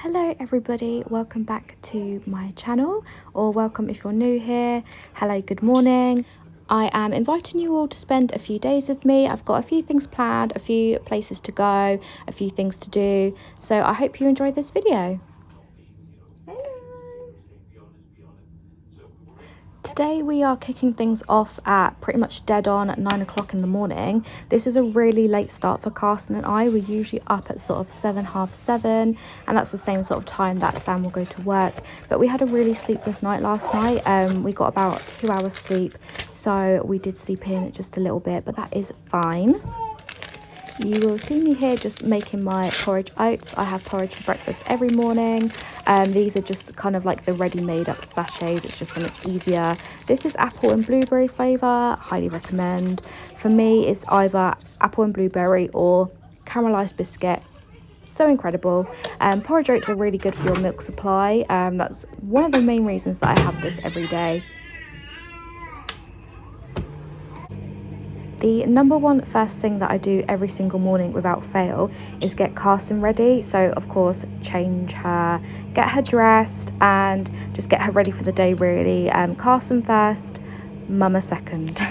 Hello everybody, welcome back to my channel, or welcome if you're new here. Hello, good morning. I am inviting you all to spend a few days with me. I've got a few things planned, a few places to go, a few things to do, so I hope you enjoy this video. Today we are kicking things off at pretty much dead on at 9 o'clock in the morning. This is a really late start for Carson and I. We're usually up at sort of 7, half 7, and that's the same sort of time that Sam will go to work. But we had a really sleepless night last night. We got about 2 hours sleep, so we did sleep in just a little bit, but that is fine. You will see me here just making my porridge oats. I have porridge for breakfast every morning. These are just kind of like the ready-made up sachets. It's just so much easier. This is apple and blueberry flavour. Highly recommend. For me, it's either apple and blueberry or caramelised biscuit. So incredible. Porridge oats are really good for your milk supply. That's one of the main reasons that I have this every day. The number one first thing that I do every single morning without fail is get Carson ready. So of course, change her, get her dressed, and just get her ready for the day really. Carson first, Mama second.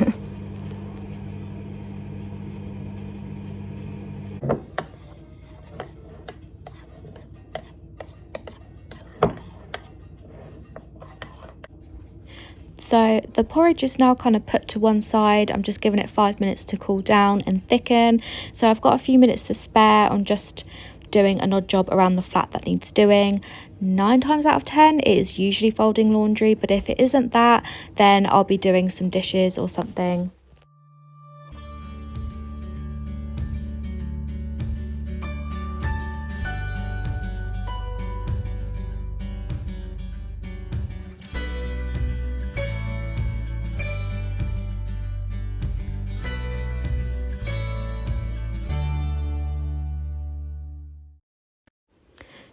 So the porridge is now kind of put to one side. I'm just giving it 5 minutes to cool down and thicken. So I've got a few minutes to spare on just doing an odd job around the flat that needs doing. 9 times out of 10 it is usually folding laundry, but if it isn't that, then I'll be doing some dishes or something.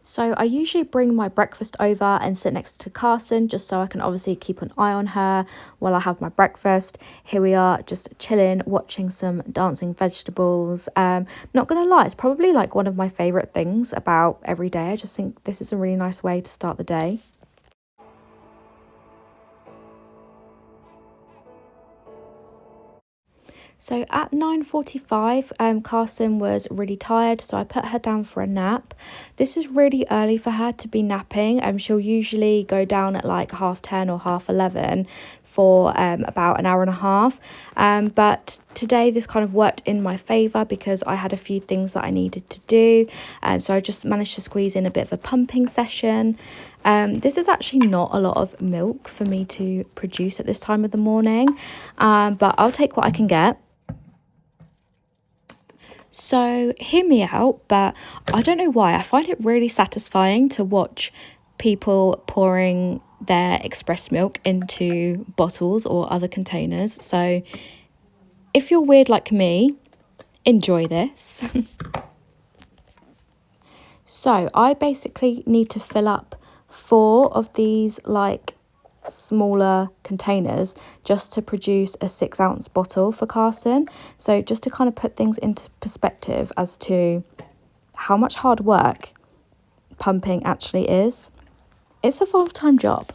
So I usually bring my breakfast over and sit next to Carson just so I can obviously keep an eye on her while I have my breakfast. Here we are just chilling, watching some dancing vegetables. Not gonna lie, it's probably like one of my favourite things about every day. I just think this is a really nice way to start the day. So at 9:45, Carson was really tired, so I put her down for a nap. This is really early for her to be napping. She'll usually go down at like 10:30 or 11:30 for about an hour and a half. But today this kind of worked in my favour because I had a few things that I needed to do. So I just managed to squeeze in a bit of a pumping session. This is actually not a lot of milk for me to produce at this time of the morning, but I'll take what I can get. So hear me out, but I don't know why. I find it really satisfying to watch people pouring their express milk into bottles or other containers. So if you're weird like me, enjoy this. So I basically need to fill up 4 of these like smaller containers just to produce a 6-ounce bottle for Carson. So just to kind of put things into perspective as to how much hard work pumping actually is. It's a full-time job.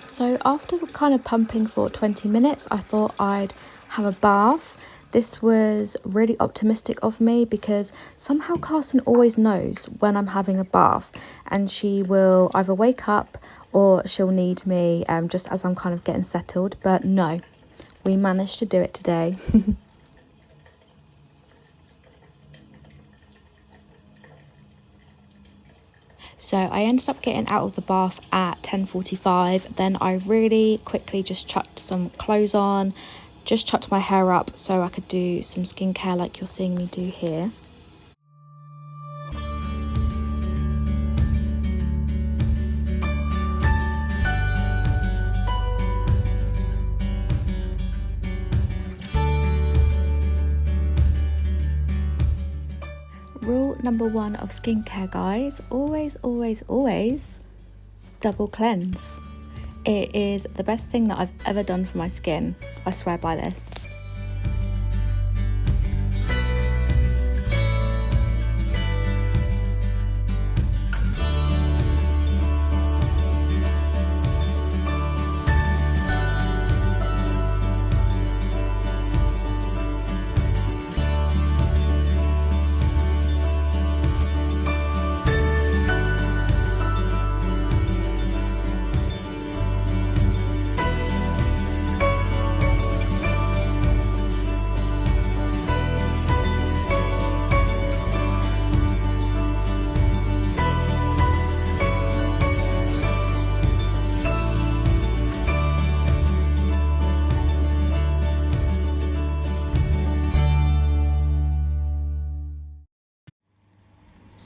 So after kind of pumping for 20 minutes, I thought I'd have a bath. This was really optimistic of me because somehow Carson always knows when I'm having a bath, and she will either wake up or she'll need me just as I'm kind of getting settled. But no, we managed to do it today. So I ended up getting out of the bath at 10:45. Then I really quickly just chucked some clothes on, just chucked my hair up so I could do some skincare like you're seeing me do here. Rule number 1 of skincare, guys, always double cleanse. It is the best thing that I've ever done for my skin. I swear by this.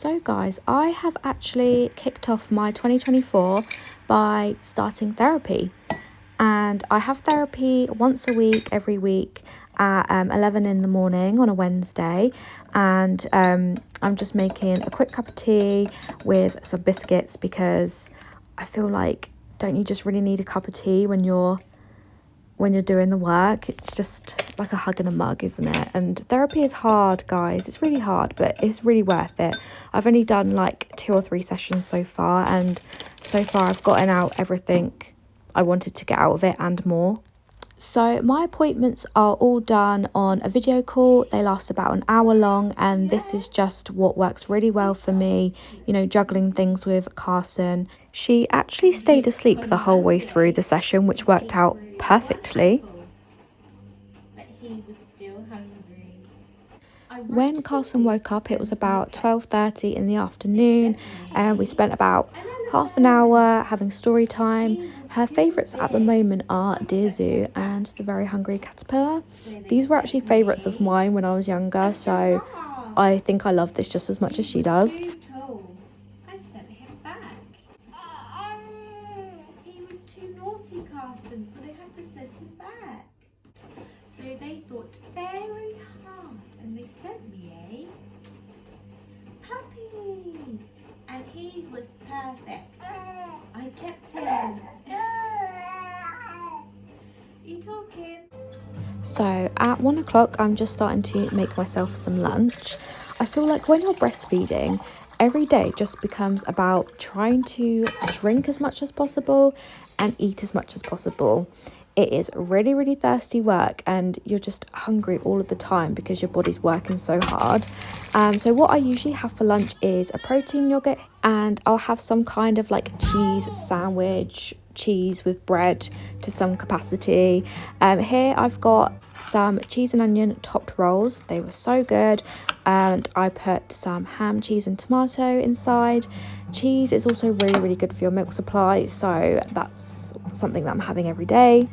So guys, I have actually kicked off my 2024 by starting therapy. And I have therapy once a week, every week at 11 in the morning on a Wednesday. And I'm just making a quick cup of tea with some biscuits because I feel like, don't you just really need a cup of tea when you're doing the work? It's just like a hug and a mug, isn't it? And therapy is hard, guys. It's really hard, but it's really worth it. I've only done like 2 or 3 sessions so far, and so far I've gotten out everything I wanted to get out of it and more. So my appointments are all done on a video call. They last about an hour long, and this is just what works really well for me, you know, juggling things with Carson. She actually stayed asleep the whole way through the session, which worked out perfectly. But he was still hungry. When Carson woke up, it was about 12:30 in the afternoon, and we spent about half an hour having story time. Her favourites at the moment are Dear Zoo and The Very Hungry Caterpillar. These were actually favourites of mine when I was younger, so I think I love this just as much as she does. I sent him back. He was too naughty, Carson, so they had to send him back. So they thought very hard and they sent me a puppy. And he was perfect. I kept him. You talking? So at 1 o'clock, I'm just starting to make myself some lunch. I feel like when you're breastfeeding, every day just becomes about trying to drink as much as possible and eat as much as possible. It is really, really thirsty work, and you're just hungry all of the time because your body's working so hard. So what I usually have for lunch is a protein yogurt, and I'll have some kind of like cheese sandwich, cheese with bread to some capacity. Here I've got some cheese and onion topped rolls. They were so good, and I put some ham, cheese and tomato inside. Cheese is also really, really good for your milk supply, so that's something that I'm having every day.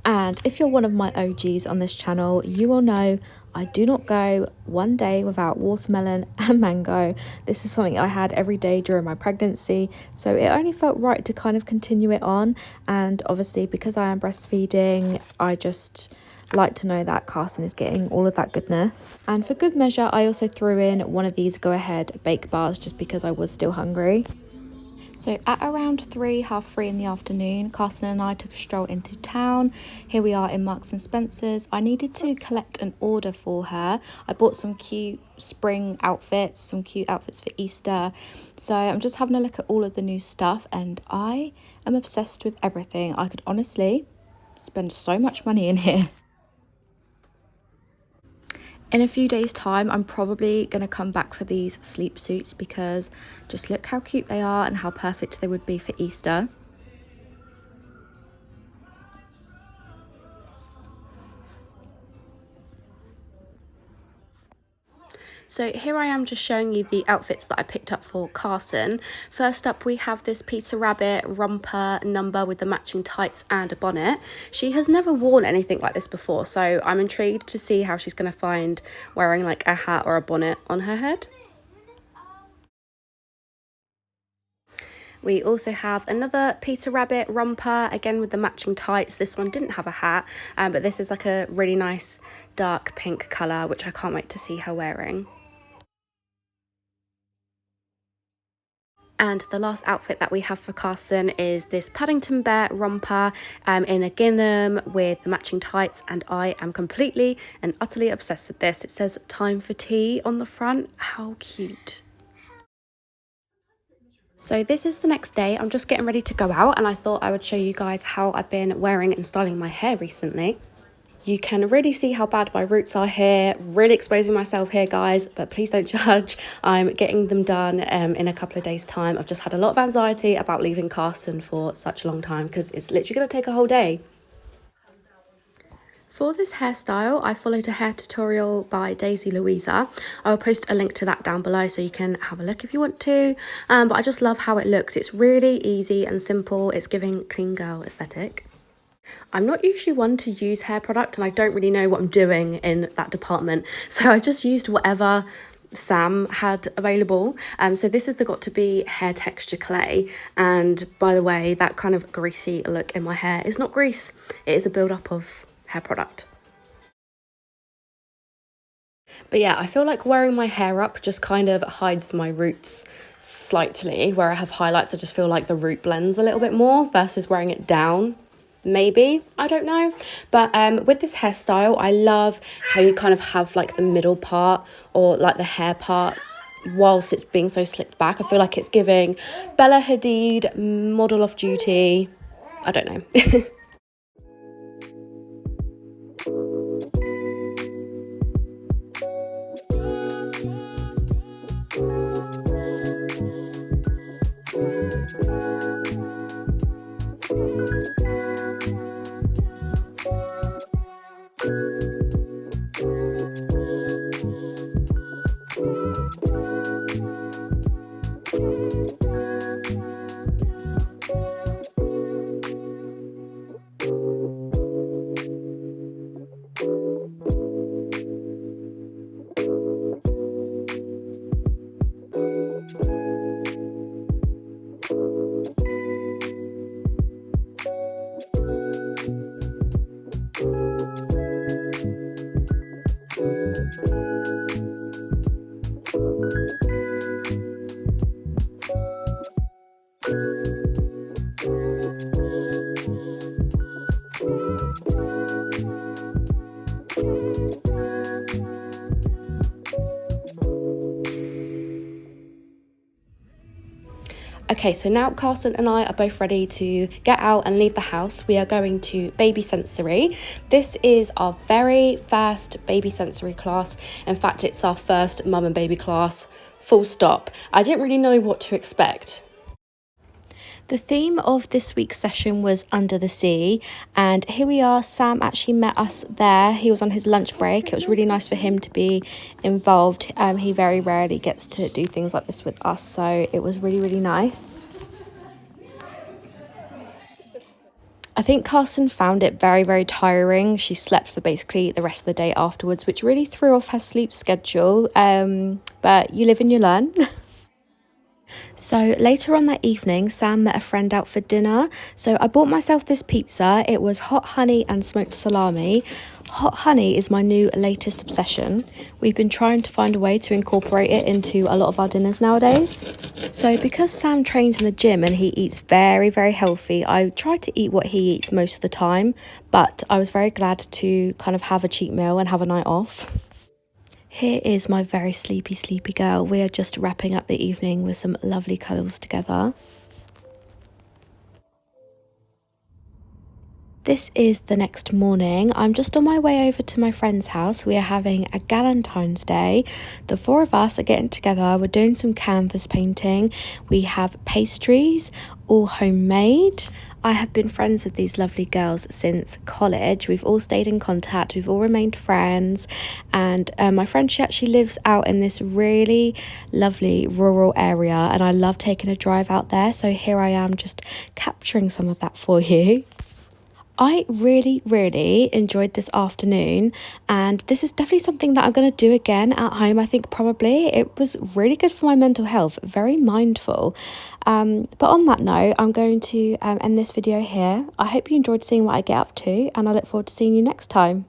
And if you're one of my OGs on this channel, you will know I do not go one day without watermelon and mango. This is something I had every day during my pregnancy, so it only felt right to kind of continue it on. And obviously, because I am breastfeeding, I just like to know that Carson is getting all of that goodness. And for good measure, I also threw in one of these Go Ahead bake bars just because I was still hungry. So at around 3:30 in the afternoon, Carson and I took a stroll into town. Here we are in Marks and Spencer's. I needed to collect an order for her. I bought some cute spring outfits, some cute outfits for Easter. So I'm just having a look at all of the new stuff, and I am obsessed with everything. I could honestly spend so much money in here. In a few days' time, I'm probably going to come back for these sleep suits because just look how cute they are and how perfect they would be for Easter. So here I am just showing you the outfits that I picked up for Carson. First up, we have this Peter Rabbit romper number with the matching tights and a bonnet. She has never worn anything like this before, so I'm intrigued to see how she's going to find wearing like a hat or a bonnet on her head. We also have another Peter Rabbit romper, again with the matching tights. This one didn't have a hat, but this is like a really nice dark pink colour, which I can't wait to see her wearing. And the last outfit that we have for Carson is this Paddington Bear romper in a gingham with the matching tights, and I am completely and utterly obsessed with this. It says "Time for Tea" on the front. How cute. So this is the next day. I'm just getting ready to go out, and I thought I would show you guys how I've been wearing and styling my hair recently. You can really see how bad my roots are here, really exposing myself here, guys, but please don't judge. I'm getting them done in a couple of days' time. I've just had a lot of anxiety about leaving Carson for such a long time because it's literally going to take a whole day. For this hairstyle, I followed a hair tutorial by Daisy Louisa. I will post a link to that down below so you can have a look if you want to. But I just love how it looks. It's really easy and simple. It's giving clean girl aesthetic. I'm not usually one to use hair product, and I don't really know what I'm doing in that department. So I just used whatever Sam had available. So this is the Got To Be hair texture clay, and by the way, that kind of greasy look in my hair is not grease, it is a build-up of hair product. But yeah, I feel like wearing my hair up just kind of hides my roots slightly. Where I have highlights, I just feel like the root blends a little bit more versus wearing it down. Maybe, I don't know. But with this hairstyle, I love how you kind of have like the middle part or like the hair part whilst it's being so slicked back. I feel like it's giving Bella Hadid, model off duty. I don't know. Okay, so now Carson and I are both ready to get out and leave the house. We are going to baby sensory. This is our very first baby sensory class. In fact, it's our first mum and baby class, full stop. I didn't really know what to expect. The theme of this week's session was Under the Sea, and here we are. Sam actually met us there. He was on his lunch break. It was really nice for him to be involved. He very rarely gets to do things like this with us, so it was really, really nice. I think Carson found it very, very tiring. She slept for basically the rest of the day afterwards, which really threw off her sleep schedule. But you live and you learn. So later on that evening, Sam met a friend out for dinner. So I bought myself this pizza. It was hot honey and smoked salami. Hot honey is my new latest obsession. We've been trying to find a way to incorporate it into a lot of our dinners nowadays. So because Sam trains in the gym and he eats very, very healthy, I try to eat what he eats most of the time, but I was very glad to kind of have a cheat meal and have a night off. Here is my very sleepy girl. We are just wrapping up the evening with some lovely cuddles together. This is the next morning. I'm just on my way over to my friend's house. We are having a Galentine's Day. The four of us are getting together. We're doing some canvas painting. We have pastries, all homemade. I have been friends with these lovely girls since college. We've all stayed in contact. We've all remained friends. And my friend, she actually lives out in this really lovely rural area. And I love taking a drive out there. So here I am just capturing some of that for you. I really, really enjoyed this afternoon, and this is definitely something that I'm going to do again at home. I think probably it was really good for my mental health, very mindful. But on that note, I'm going to end this video here. I hope you enjoyed seeing what I get up to, and I look forward to seeing you next time.